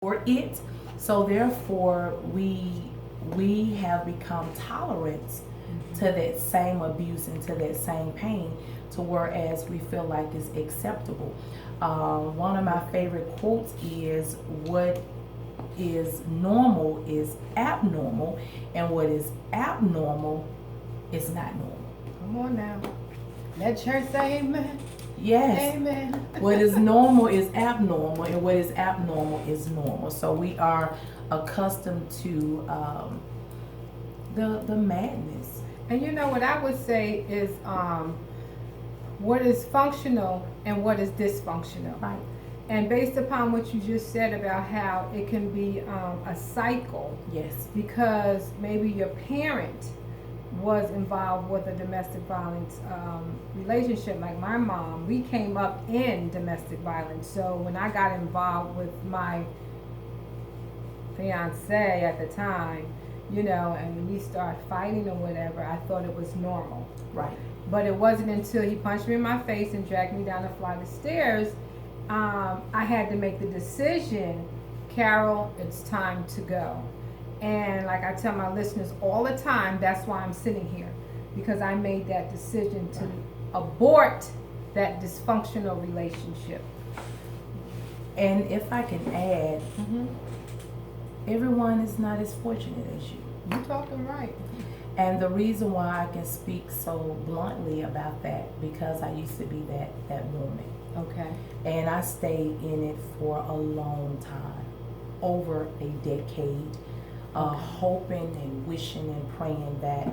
for it. So therefore, we have become tolerant to that same abuse and to that same pain, to whereas we feel like it's acceptable. One of my favorite quotes is, "What is normal is abnormal, and what is abnormal is not normal." Come on now. Let church say amen. Yes. Amen. What is normal is abnormal, and what is abnormal is normal. So we are accustomed to the madness. And you know what I would say is what is functional and what is dysfunctional. Right. And based upon what you just said about how it can be a cycle, Yes. because maybe your parent was involved with a domestic violence relationship. Like my mom, we came up in domestic violence. So when I got involved with my fiance at the time, you know, and we started fighting or whatever, I thought it was normal. Right. But it wasn't until he punched me in my face and dragged me down a flight of stairs, I had to make the decision, Carol, it's time to go. And like I tell my listeners all the time, that's why I'm sitting here, because I made that decision to abort that dysfunctional relationship. And if I can add, everyone is not as fortunate as you. You're talking right. And the reason why I can speak so bluntly about that, because I used to be that woman. Okay. And I stayed in it for a long time, over a decade, hoping and wishing and praying that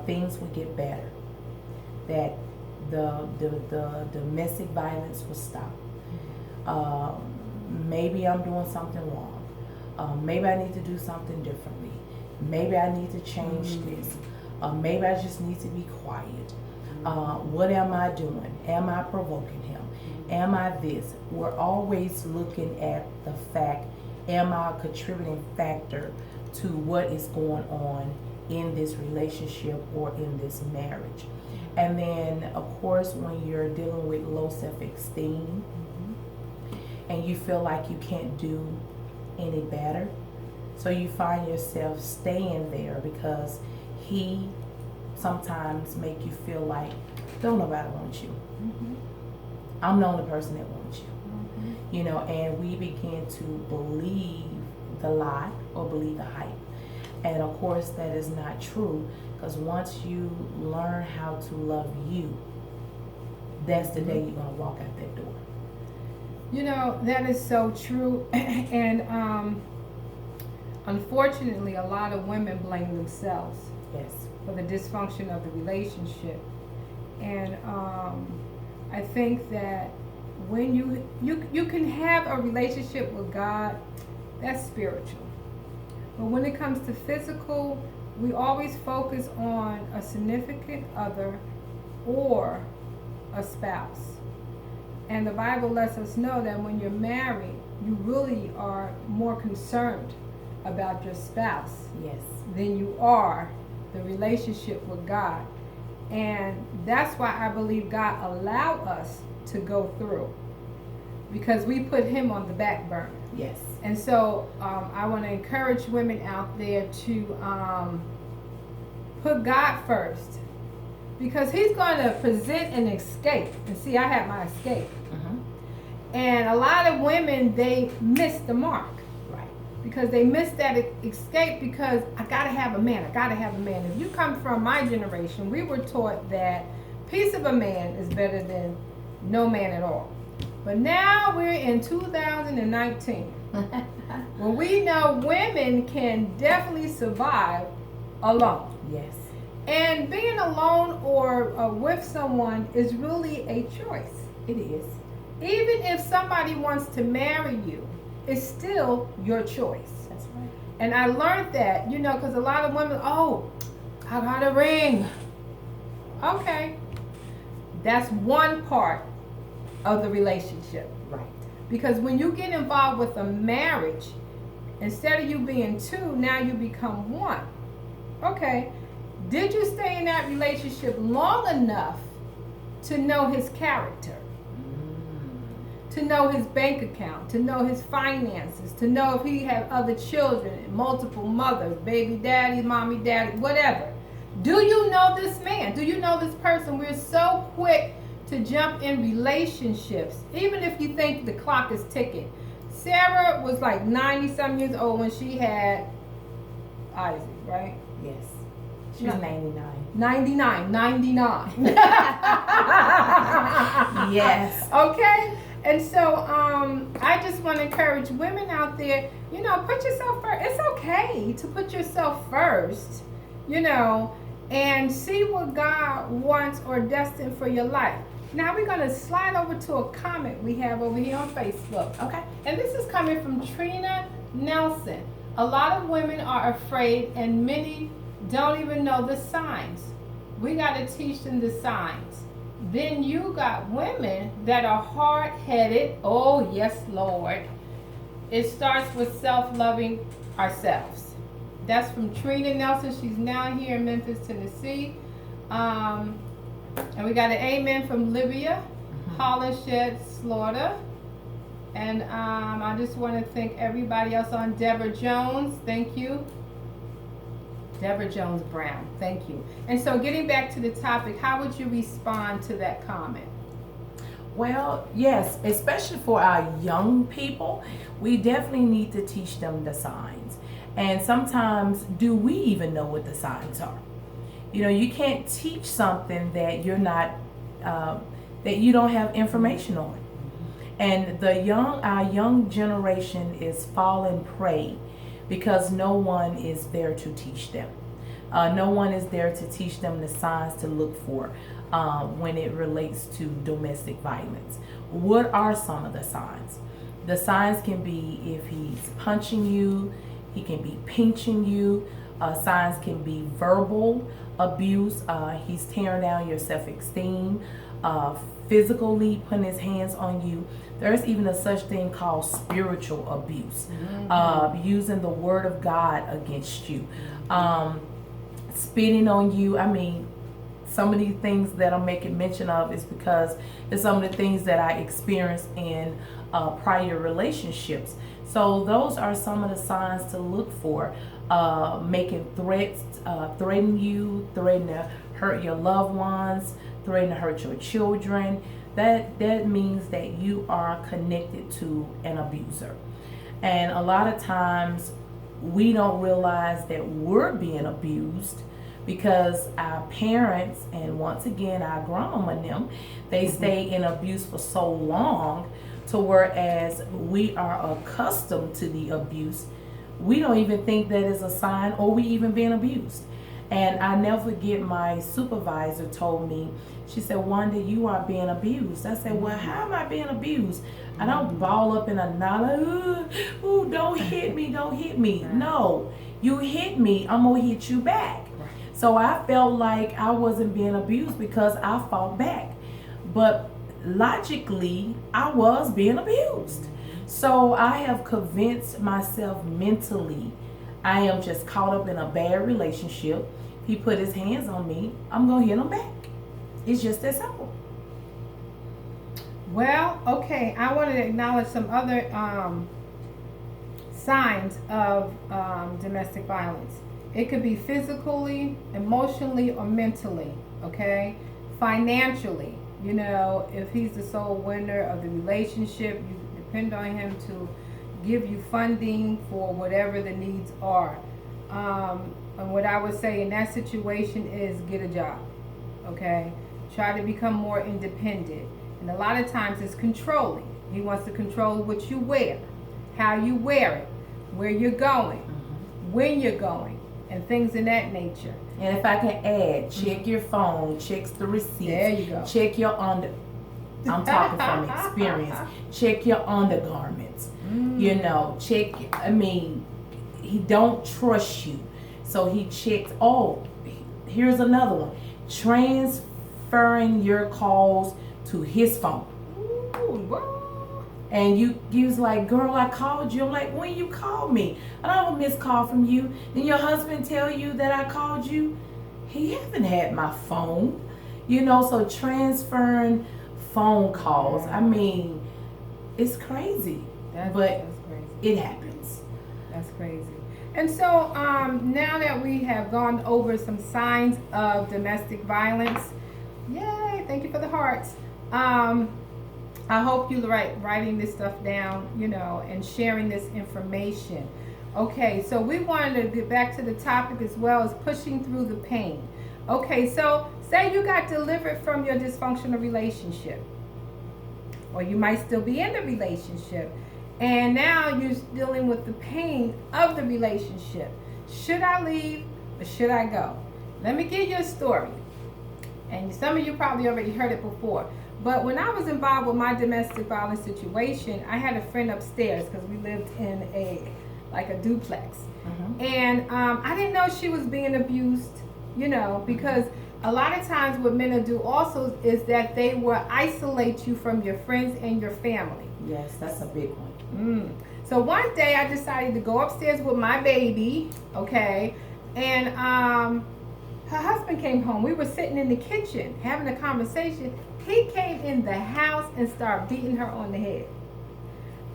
things would get better, that the domestic violence would stop. Maybe I'm doing something wrong. Maybe I need to do something differently. Maybe I need to change this. Maybe I just need to be quiet. What am I doing? Am I provoking him? Am I this? We're always looking at the fact, am I a contributing factor to what is going on in this relationship or in this marriage? And then, of course, when you're dealing with low self-esteem and you feel like you can't do any better, so you find yourself staying there because he sometimes make you feel like, don't nobody want you. I'm the only person that wants you. You know, and we begin to believe the lie or believe the hype. And of course that is not true, because once you learn how to love you, that's the day you're going to walk out that door. You know, that is so true. And unfortunately, a lot of women blame themselves Yes. for the dysfunction of the relationship. And I think that when you can have a relationship with God, that's spiritual. But when it comes to physical, we always focus on a significant other or a spouse. And the Bible lets us know that when you're married, you really are more concerned about your spouse Yes. than you are the relationship with God. And that's why I believe God allowed us to go through, because we put him on the back burner. Yes. And so I want to encourage women out there to put God first, because he's going to present an escape. And see, I had my escape. And a lot of women, they miss the mark. Right. Because they miss that escape, because I got to have a man. I got to have a man. If you come from my generation, we were taught that piece of a man is better than no man at all. But now we're in 2019, where we know women can definitely survive alone. Yes. And being alone or with someone is really a choice. It is. Even if somebody wants to marry you, it's still your choice. That's right. And I learned that, you know, because a lot of women, oh, I got a ring. Okay. That's one part of the relationship. Right. Because when you get involved with a marriage, instead of you being two, now you become one. Okay. Did you stay in that relationship long enough to know his character? to know his bank account, to know his finances, to know if he have other children, multiple mothers, baby daddy, mommy daddy, whatever. Do you know this man? Do you know this person? We're so quick to jump in relationships, even if you think the clock is ticking. Sarah was like 90-some years old when she had Isaac, right? Yes. She was 99. 99. Yes. Okay? And so I just want to encourage women out there, you know, put yourself first. It's okay to put yourself first, you know, and see what God wants or destined for your life. Now we're going to slide over to a comment we have over here on Facebook. Okay. And this is coming from Trina Nelson. A lot of women are afraid and many don't even know the signs. We got to teach them the signs. Then you got women that are hard-headed. Oh, yes, Lord. It starts with self-loving ourselves. That's from Trina Nelson. She's now here in Memphis, Tennessee. And we got an amen from Libya, Hollished Slaughter. And I just want to thank everybody else on Deborah Jones. Thank you. Deborah Jones Brown. Thank you. And so getting back to the topic, how would you respond to that comment? Well, yes, especially for our young people, we definitely need to teach them the signs. And sometimes, do we even know what the signs are? You know, you can't teach something that you're not, that you don't have information on. And our young generation is falling prey because no one is there to teach them. No one is there to teach them the signs to look for when it relates to domestic violence. What are some of the signs? The signs can be if he's punching you, he can be pinching you. Signs can be verbal abuse. He's tearing down your self-esteem, physically putting his hands on you. There's even a such thing called spiritual abuse, using the word of God against you, spitting on you. I mean, some of these things that I'm making mention of is because it's some of the things that I experienced in prior relationships. So those are some of the signs to look for. Making threats, threatening you, threatening to hurt your loved ones, threatening to hurt your children. That means that you are connected to an abuser. And a lot of times we don't realize that we're being abused because our parents, and once again our grandma and them, they stay in abuse for so long, to whereas we are accustomed to the abuse, we don't even think that is a sign or we even being abused. And I never forget, my supervisor told me, she said, Wanda, you are being abused. I said, well, how am I being abused? I don't ball up in a knot, ooh, don't hit me, don't hit me. No, you hit me, I'm gonna hit you back. So I felt like I wasn't being abused because I fought back. But logically, I was being abused. So I have convinced myself mentally, I am just caught up in a bad relationship. He put his hands on me, I'm gonna hit him back. It's just that simple. Well, okay, I wanted to acknowledge some other signs of domestic violence. It could be physically, emotionally, or mentally, okay? Financially, you know, if he's the sole winner of the relationship, you depend on him to give you funding for whatever the needs are. And what I would say in that situation is get a job, okay? Try to become more independent. And a lot of times it's controlling. He wants to control what you wear, how you wear it, where you're going, when you're going, and things in that nature. And if I can add, check your phone, check the receipts. There you go. Check your I'm talking from experience. Check your undergarments. You know, check, I mean, he don't trust you. So he checks, oh, here's another one. Transferring your calls to his phone. And you was like, girl, I called you. I'm like, when you called me? I don't have a missed call from you. Then your husband tell you that I called you? He haven't had my phone. You know, so transferring phone calls. I mean, It's crazy. That's But crazy. it happens. That's crazy. And so now that we have gone over some signs of domestic violence, yay, thank you for the hearts. I hope you writing this stuff down, and sharing this information. Okay, so we wanted to get back to the topic as well as pushing through the pain. Okay, so say you got delivered from your dysfunctional relationship, or you might still be in the relationship, and now you're dealing with the pain of the relationship. Should I leave or should I go? Let me give you a story. And some of you probably already heard it before. But when I was involved with my domestic violence situation, I had a friend upstairs because we lived in a duplex. Mm-hmm. And I didn't know she was being abused, because a lot of times what men will do also is that they will isolate you from your friends and your family. Yes, that's a big one. So one day I decided to go upstairs with my baby, okay, and her husband came home. We were sitting in the kitchen having a conversation. He came in the house and started beating her on the head.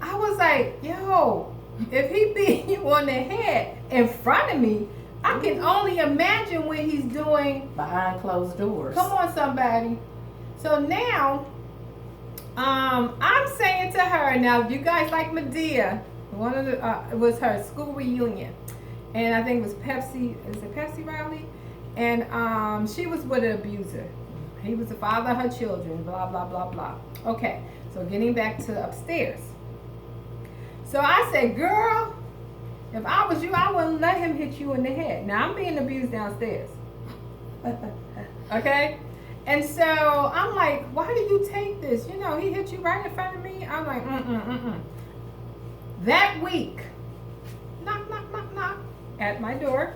I was like, yo, if he beat you on the head in front of me, I can only imagine what he's doing behind closed doors. Come on, somebody. So now, I'm saying to her, now you guys like Medea, one of the, it was her school reunion. And I think it was Pepsi, is it Pepsi Riley? And she was with an abuser. He was the father of her children, blah, blah, blah, blah. Okay, so getting back to upstairs. So I said, girl, if I was you, I wouldn't let him hit you in the head. Now, I'm being abused downstairs. Okay? And so I'm like, why do you take this? He hit you right in front of me. I'm like, That week, knock, knock, knock, knock, at my door.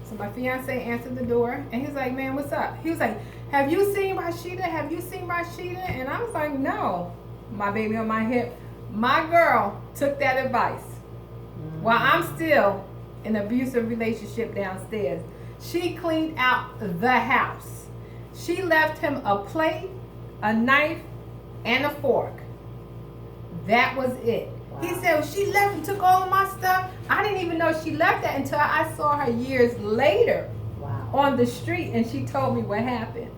So my fiance answered the door, and he's like, man, what's up? He was like, have you seen Rashida? Have you seen Rashida? And I was like, no. My baby on my hip. My girl took that advice. While I'm still in an abusive relationship downstairs, she cleaned out the house. She left him a plate, a knife, and a fork. That was it. Wow. He said, well, she left and took all of my stuff. I didn't even know she left that until I saw her years later. Wow. On the street, and she told me what happened.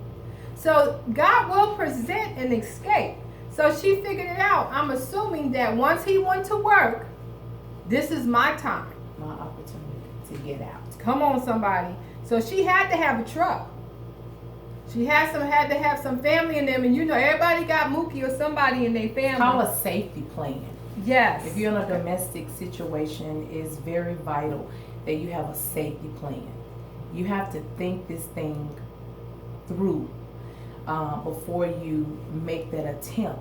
So God will present an escape. So she figured it out. I'm assuming that once he went to work, this is my time. My opportunity to get out. Come on, somebody. So she had to have a truck. She had to have some family in them, and everybody got Mookie or somebody in their family. Call a safety plan. Yes. If you're in a domestic situation, it's very vital that you have a safety plan. You have to think this thing through before you make that attempt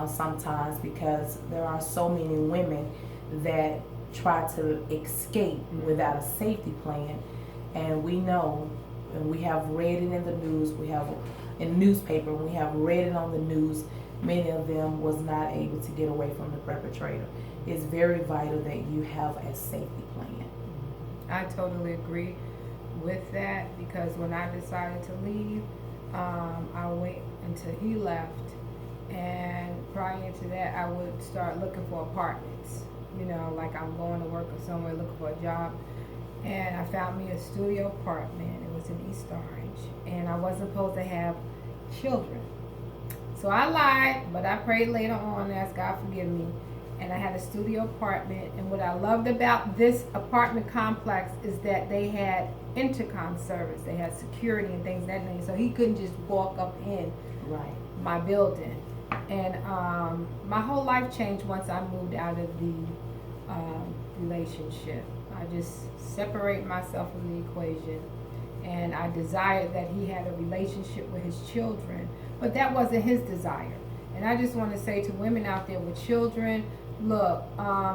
sometimes, because there are so many women that try to escape without a safety plan. And we know, and we have read it in the news, we have in the newspaper, we have read it on the news, many of them was not able to get away from the perpetrator. It's very vital that you have a safety plan. I totally agree with that, because when I decided to leave, I wait until he left, and prior to that I would start looking for apartments, like I'm going to work or somewhere looking for a job, and I found me a studio apartment. It was in East Orange, and I wasn't supposed to have children, so I lied, but I prayed later on, asked God forgive me, and I had a studio apartment. And what I loved about this apartment complex is that they had intercom service. They had security and things of that nature, so he couldn't just walk up in my building. And my whole life changed once I moved out of the relationship. I just separate myself from the equation, and I desired that he had a relationship with his children, but that wasn't his desire. And I just want to say to women out there with children, look,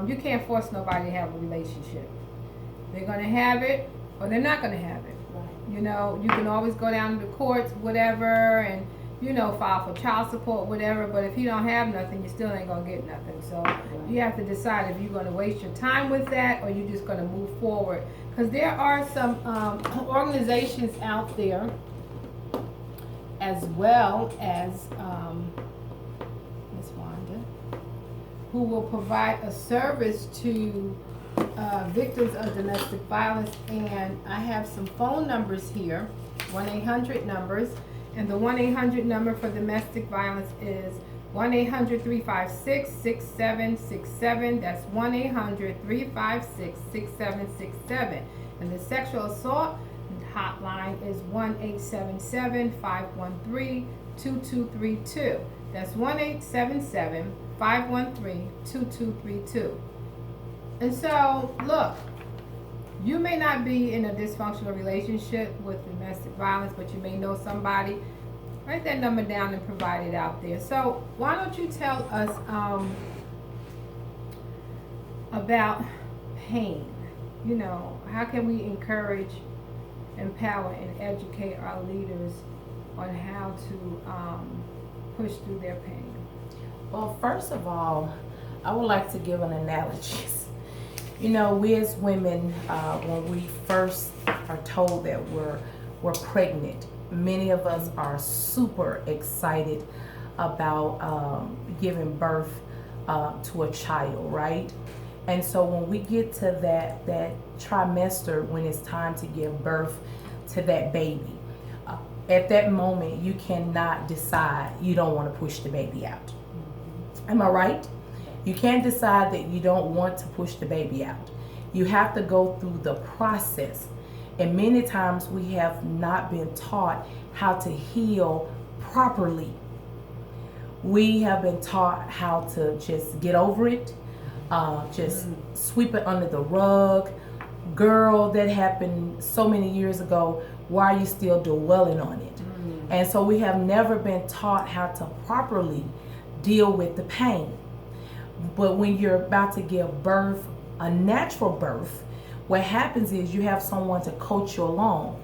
you can't force nobody to have a relationship. They're going to have it or they're not going to have it. Right. You can always go down to the courts, whatever, and file for child support, whatever, but if you don't have nothing, you still ain't going to get nothing. So you have to decide if you're going to waste your time with that or you're just going to move forward. Because there are some organizations out there, as well as Miss Wanda, who will provide a service to victims of domestic violence. And I have some phone numbers here, 1-800 numbers. And the 1-800 number for domestic violence is 1-800-356-6767. That's 1-800-356-6767. And the sexual assault hotline is 1-877-513-2232. That's 1-877-513-2232. And so, look, you may not be in a dysfunctional relationship with domestic violence, but you may know somebody. Write that number down and provide it out there. So why don't you tell us about pain? You know, how can we encourage, empower, and educate our leaders on how to push through their pain? Well, first of all, I would like to give an analogy. You know, we as women, when we first are told that we're pregnant, many of us are super excited about giving birth to a child, right? And so when we get to that trimester, when it's time to give birth to that baby, at that moment you cannot decide you don't want to push the baby out. Am I right? You can't decide that you don't want to push the baby out. You have to go through the process. And many times we have not been taught how to heal properly. We have been taught how to just get over it, just sweep it under the rug. Girl, that happened so many years ago. Why are you still dwelling on it? And so we have never been taught how to properly deal with the pain. But when you're about to give birth, a natural birth, what happens is you have someone to coach you along,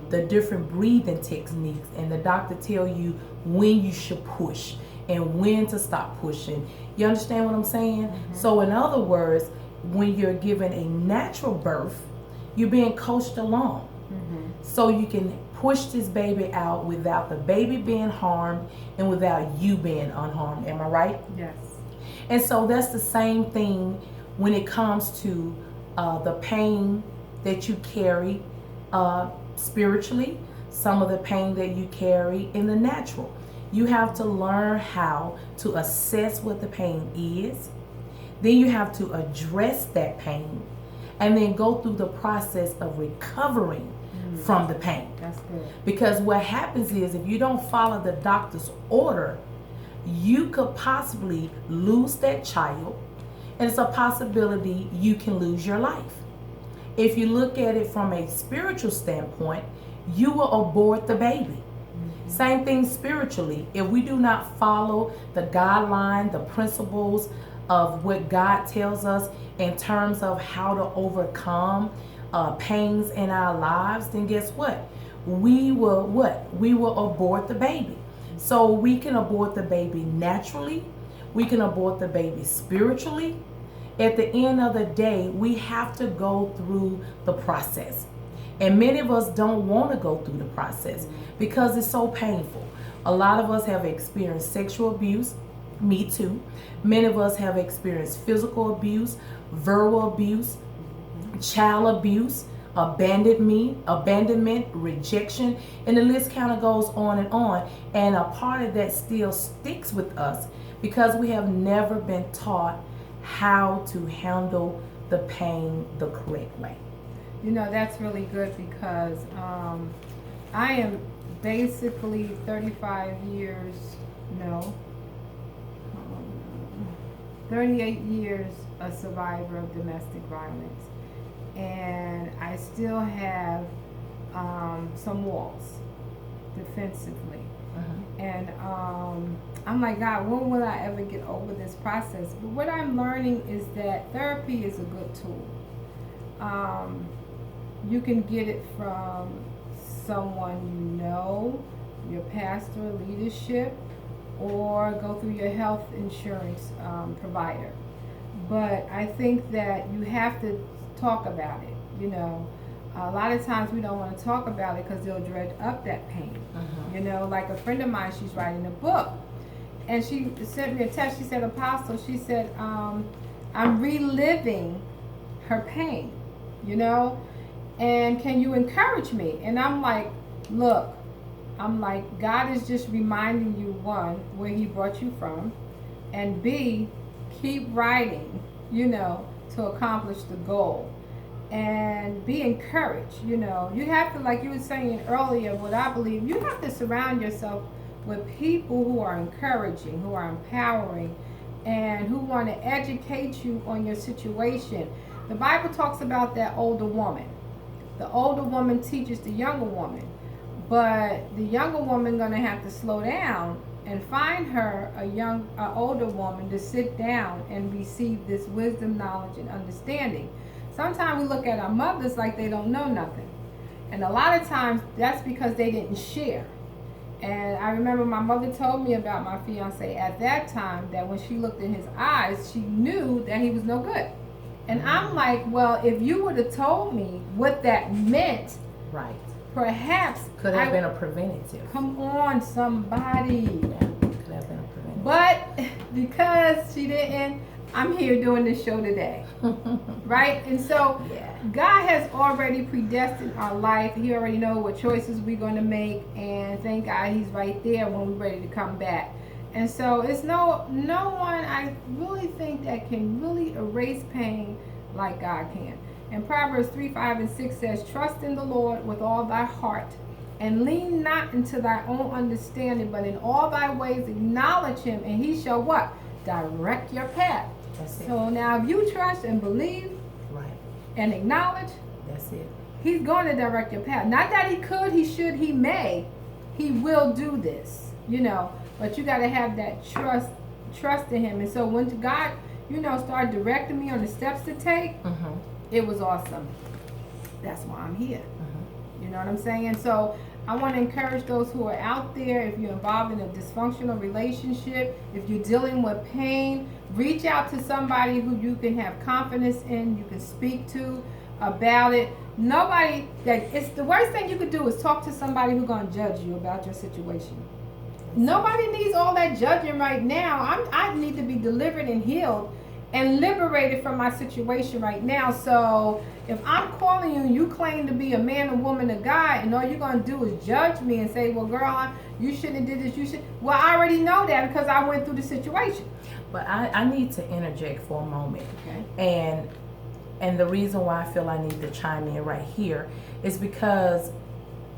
the different breathing techniques, and the doctor tell you when you should push and when to stop pushing. You understand what I'm saying? So in other words, when you're given a natural birth, you're being coached along. So you can push this baby out without the baby being harmed and without you being unharmed. Am I right? Yes. And so that's the same thing when it comes to the pain that you carry spiritually, some of the pain that you carry in the natural. You have to learn how to assess what the pain is. Then you have to address that pain and then go through the process of recovering from the pain. That's good. Because what happens is if you don't follow the doctor's order, you could possibly lose that child, and it's a possibility you can lose your life. If you look at it from a spiritual standpoint, you will abort the baby. Same thing spiritually. If we do not follow the guideline, the principles of what God tells us in terms of how to overcome pains in our lives, then guess what? We will abort the baby. So we can abort the baby naturally. We can abort the baby spiritually. At the end of the day, we have to go through the process. And many of us don't want to go through the process because it's so painful. A lot of us have experienced sexual abuse. Me too. Many of us have experienced physical abuse, verbal abuse, child abuse, abandonment, rejection, and the list kind of goes on and on. And a part of that still sticks with us because we have never been taught how to handle the pain the correct way. You know, that's really good because I am basically 38 years a survivor of domestic violence. And I still have some walls defensively. And I'm like, God, when will I ever get over this process? But what I'm learning is that therapy is a good tool. You can get it from someone you know, your pastor, leadership, or go through your health insurance provider. But I think that you have to talk about it. You know, a lot of times we don't want to talk about it because they'll dredge up that pain. You know, like a friend of mine, she's writing a book, and she sent me a text. She said, Apostle, she said, I'm reliving her pain, you know, and can you encourage me? And I'm like, look, God is just reminding you, one, where he brought you from, and B, keep writing, you know, to accomplish the goal. And be encouraged, you know. You have to, like you were saying earlier, what I believe, you have to surround yourself with people who are encouraging, who are empowering, and who want to educate you on your situation. The Bible talks about that older woman. The older woman teaches the younger woman, but the younger woman gonna have to slow down and find her a older woman to sit down and receive this wisdom, knowledge, and understanding. Sometimes we look at our mothers like they don't know nothing, and a lot of times that's because they didn't share. And I remember my mother told me about my fiance at that time, that when she looked in his eyes, she knew that he was no good. And I'm like, well, if you would have told me what that meant, right, perhaps could have been a preventative. Come on, somebody. Yeah, could have been a preventative. But because she didn't, I'm here doing this show today. Right? And so God has already predestined our life. He already knows what choices we're going to make, and thank God he's right there when we're ready to come back. And so it's no one I really think that can really erase pain like God can. And Proverbs 3:5-6 says, trust in the Lord with all thy heart, and lean not into thy own understanding, but in all thy ways acknowledge him, and he shall what? Direct your path. That's it. So now if you trust and believe, right, and acknowledge, that's it. He's going to direct your path. Not that he could, he should, he may. He will do this, you know. But you got to have that trust in him. And so when God, you know, started directing me on the steps to take, it was awesome. That's why I'm here. You know what I'm saying? And so I want to encourage those who are out there, if you're involved in a dysfunctional relationship, if you're dealing with pain, reach out to somebody who you can have confidence in, you can speak to about it. It's the worst thing you could do is talk to somebody who's going to judge you about your situation. Nobody needs all that judging right now. I need to be delivered and healed and liberated from my situation right now. So if I'm calling you and you claim to be a man, a woman, a guy, and all you're going to do is judge me and say, well, girl, you shouldn't have did this, well, I already know that because I went through the situation. But I need to interject for a moment. Okay. And the reason why I feel I need to chime in right here is because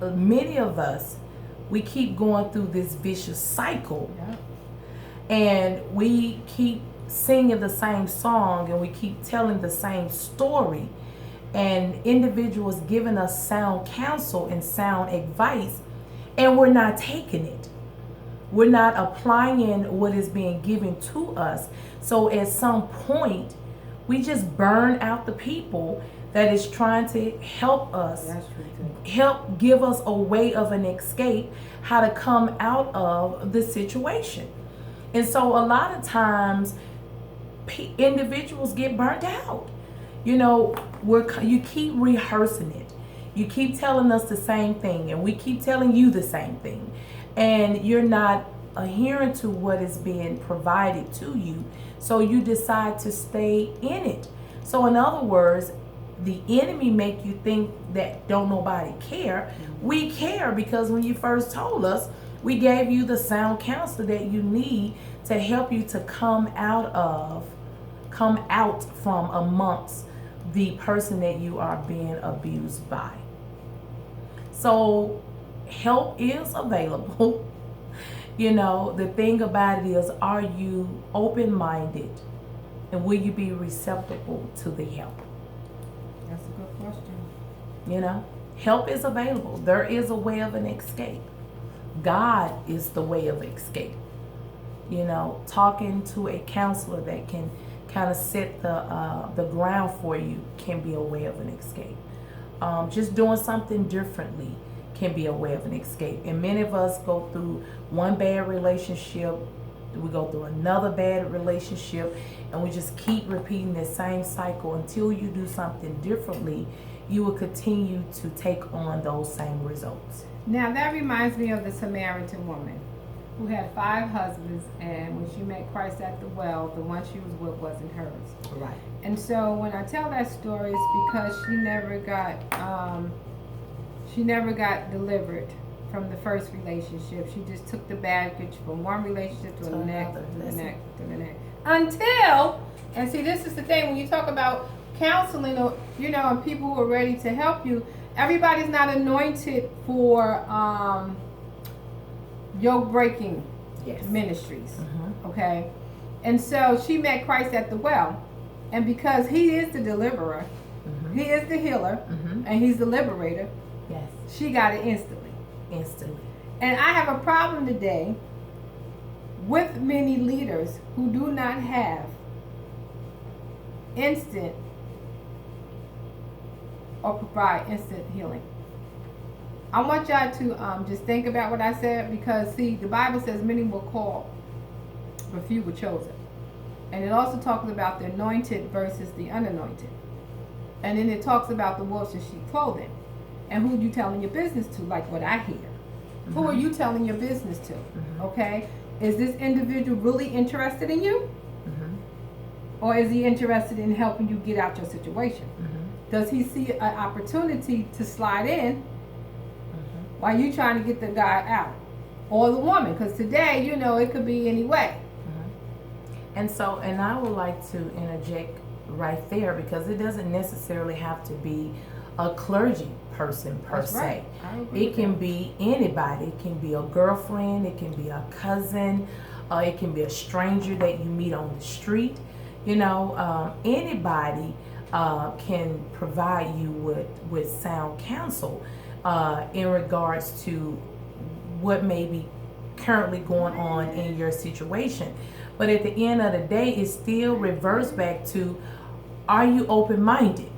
many of us, we keep going through this vicious cycle, and we keep singing the same song, and we keep telling the same story, and individuals giving us sound counsel and sound advice, and we're not taking it. We're not applying what is being given to us. So at some point, we just burn out the people that is trying to help us, help give us a way of an escape, how to come out of the situation. And so a lot of times individuals get burnt out. You know, you keep rehearsing it. You keep telling us the same thing, and we keep telling you the same thing. And you're not adhering to what is being provided to you. So you decide to stay in it. So in other words, the enemy make you think that don't nobody care. We care because when you first told us, we gave you the sound counsel that you need to help you to come out from amongst the person that you are being abused by. So help is available. You know, the thing about it is, are you open-minded, and will you be receptive to the help? That's a good question. You know, help is available. There is a way of an escape. God is the way of escape. You know, talking to a counselor that can kind of set the ground for you can be a way of an escape. Just doing something differently can be a way of an escape. And many of us go through one bad relationship, we go through another bad relationship, and we just keep repeating the same cycle until you do something differently. You will continue to take on those same results. Now that reminds me of the Samaritan woman. who had 5 husbands, and when she met Christ at the well, the one she was with wasn't hers. Right. And so when I tell that story, it's because she never got delivered from the first relationship. She just took the baggage from one relationship to the next, to the next, to the next. Until, and see, this is the thing, when you talk about counseling, or, you know, and people who are ready to help you, everybody's not anointed for yoke breaking ministries. Okay? And so she met Christ at the well. And because he is the deliverer, he is the healer, and he's the liberator, she got it instantly. And I have a problem today with many leaders who do not have instant or provide instant healing. I want y'all to just think about what I said, because see, the Bible says many were called, but few were chosen. And it also talks about the anointed versus the unanointed. And then it talks about the wolves in sheep clothing. And who you telling your business to, like what I hear. Who are you telling your business to? Okay? Is this individual really interested in you? Or is he interested in helping you get out your situation? Does he see an opportunity to slide in while you trying to get the guy out? Or the woman? Because today, you know, it could be any way. And so, and I would like to interject right there, because it doesn't necessarily have to be a clergy person per se. It can be anybody. It can be a girlfriend, it can be a cousin, it can be a stranger that you meet on the street. You know, anybody can provide you with sound counsel in regards to what may be currently going on in your situation. But at the end of the day, it still reverts back to, are you open-minded?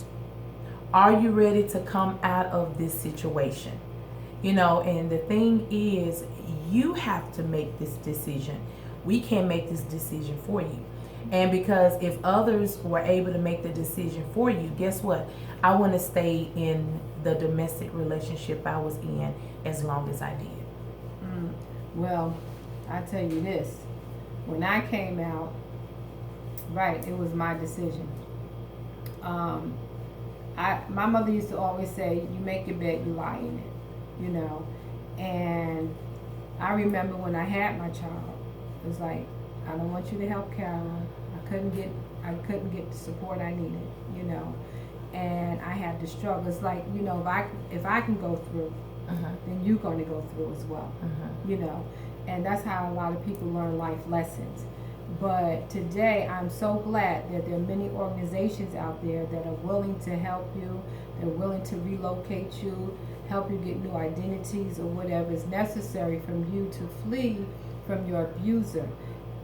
Are you ready to come out of this situation? You know, and the thing is, you have to make this decision. We can't make this decision for you. And because if others were able to make the decision for you, guess what? I want to stay in the domestic relationship I was in as long as I did. Well, I tell you this. When I came out, right, it was my decision. My mother used to always say, you make your bed, you lie in it, you know. And I remember when I had my child, it was like, I don't want you to help Carolyn. I couldn't get the support I needed, you know. And I had to struggle. It's like, you know, if I can go through, then you're going to go through as well, you know. And that's how a lot of people learn life lessons. But today, I'm so glad that there are many organizations out there that are willing to help you. They're willing to relocate you, help you get new identities or whatever is necessary from you to flee from your abuser.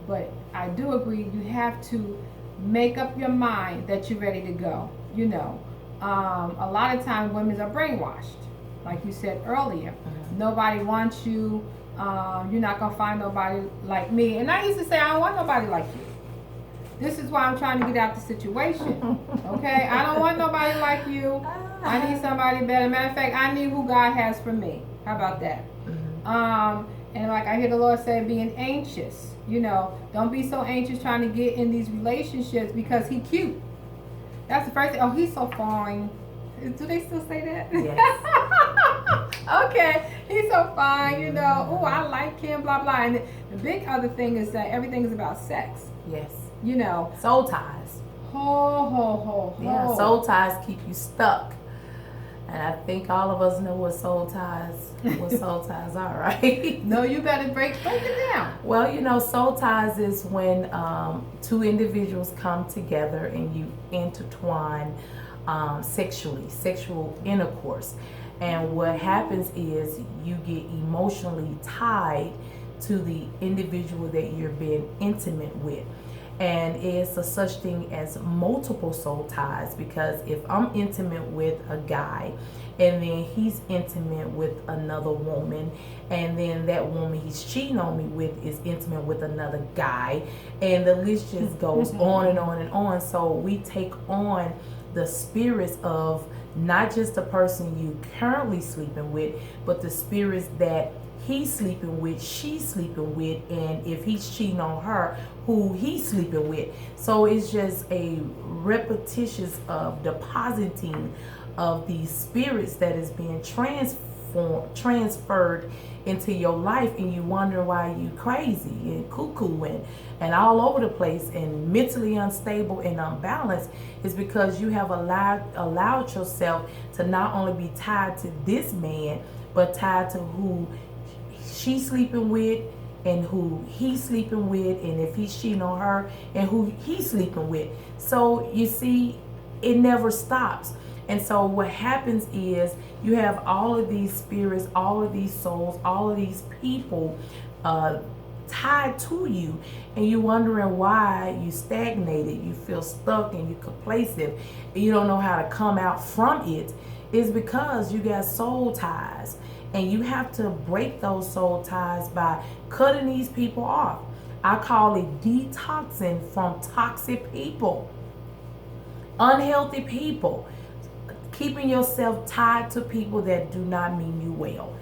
But I do agree, you have to make up your mind that you're ready to go. You know, a lot of times women are brainwashed. Like you said earlier, nobody wants you. You're not going to find nobody like me. And I used to say, I don't want nobody like you. This is why I'm trying to get out the situation. Okay? I don't want nobody like you. I need somebody better. Matter of fact, I need who God has for me. How about that? And like I hear the Lord say, being anxious. You know, don't be so anxious trying to get in these relationships because he cute. That's the first thing. Oh, he's so fine. Do they still say that? Yes. Okay, he's so fine, you know. Oh, I like him, blah, blah. And the big other thing is that everything is about sex. Yes. You know. Soul ties. Yeah, soul ties keep you stuck. And I think all of us know what soul ties are, right? No, you better break it down. Well, you know, soul ties is when two individuals come together and you intertwine sexual intercourse. And what happens is you get emotionally tied to the individual that you're being intimate with. And it's a such thing as multiple soul ties, because if I'm intimate with a guy and then he's intimate with another woman, and then that woman he's cheating on me with is intimate with another guy, and the list just goes on and on and on. So we take on the spirits of not just the person you currently sleeping with, but the spirits that he's sleeping with, she's sleeping with, and if he's cheating on her, who he's sleeping with. So it's just a repetitious of depositing of these spirits that is being transferred into your life, and you wonder why you crazy and cuckoo and all over the place and mentally unstable and unbalanced. Is because you have allowed yourself to not only be tied to this man, but tied to who she's sleeping with and who he's sleeping with, and if he's cheating on her, and who he's sleeping with. So you see, it never stops. And so what happens is you have all of these spirits, all of these souls, all of these people tied to you, and you're wondering why you stagnated, you feel stuck, and you're complacent, and you don't know how to come out from it. Is because you got soul ties, and you have to break those soul ties by cutting these people off. I call it detoxing from toxic people, unhealthy people, keeping yourself tied to people that do not mean you well.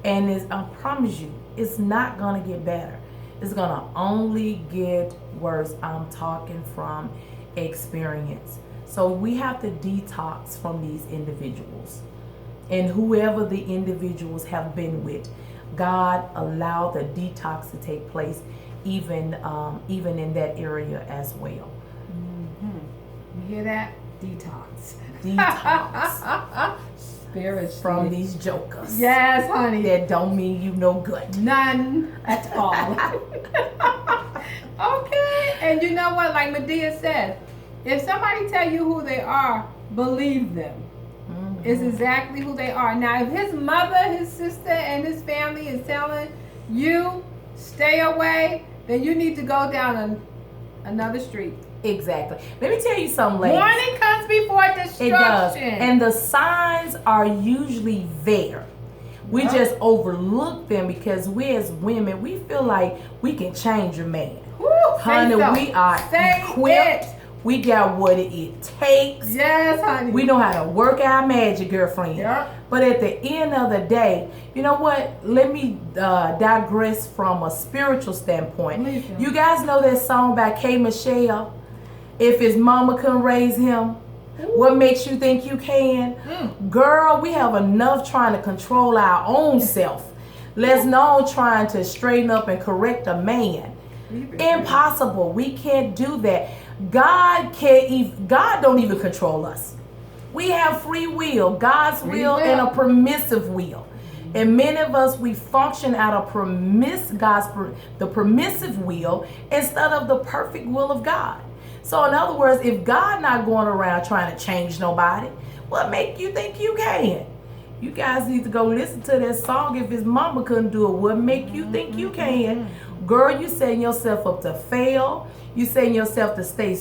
And I promise you, it's not going to get better. It's going to only get worse. I'm talking from experience. So we have to detox from these individuals. And whoever the individuals have been with, God allowed the detox to take place even in that area as well. Mm-hmm. You hear that? Detox. Detox. Spiritually. From these jokers. Yes, honey. That don't mean you no good. None at all. Okay. And you know what? Like Medea said, if somebody tell you who they are, believe them. Mm-hmm. It's exactly who they are. Now, if his mother, his sister, and his family is telling you stay away, then you need to go down another street. Exactly. Let me tell you something, ladies. Warning comes before destruction. It does. And the signs are usually there. We just overlook them because we as women, we feel like we can change a man. Woo, honey, so. we are equipped. We got what it takes. Yes, honey. We know how to work our magic, girlfriend. Yep. But at the end of the day, you know what? Let me digress from a spiritual standpoint. You guys know that song by K. Michelle? If his mama couldn't raise him, what makes you think you can? Girl, we have enough trying to control our own self. Let's know trying to straighten up and correct a man. Impossible. We can't do that. God don't even control us. We have free will, God's will, and a permissive will. And many of us, we function out of the permissive will instead of the perfect will of God. So in other words, if God not going around trying to change nobody, what make you think you can? You guys need to go listen to that song. If his mama couldn't do it, what make you think you can? Girl, you setting yourself up to fail. You setting yourself to stay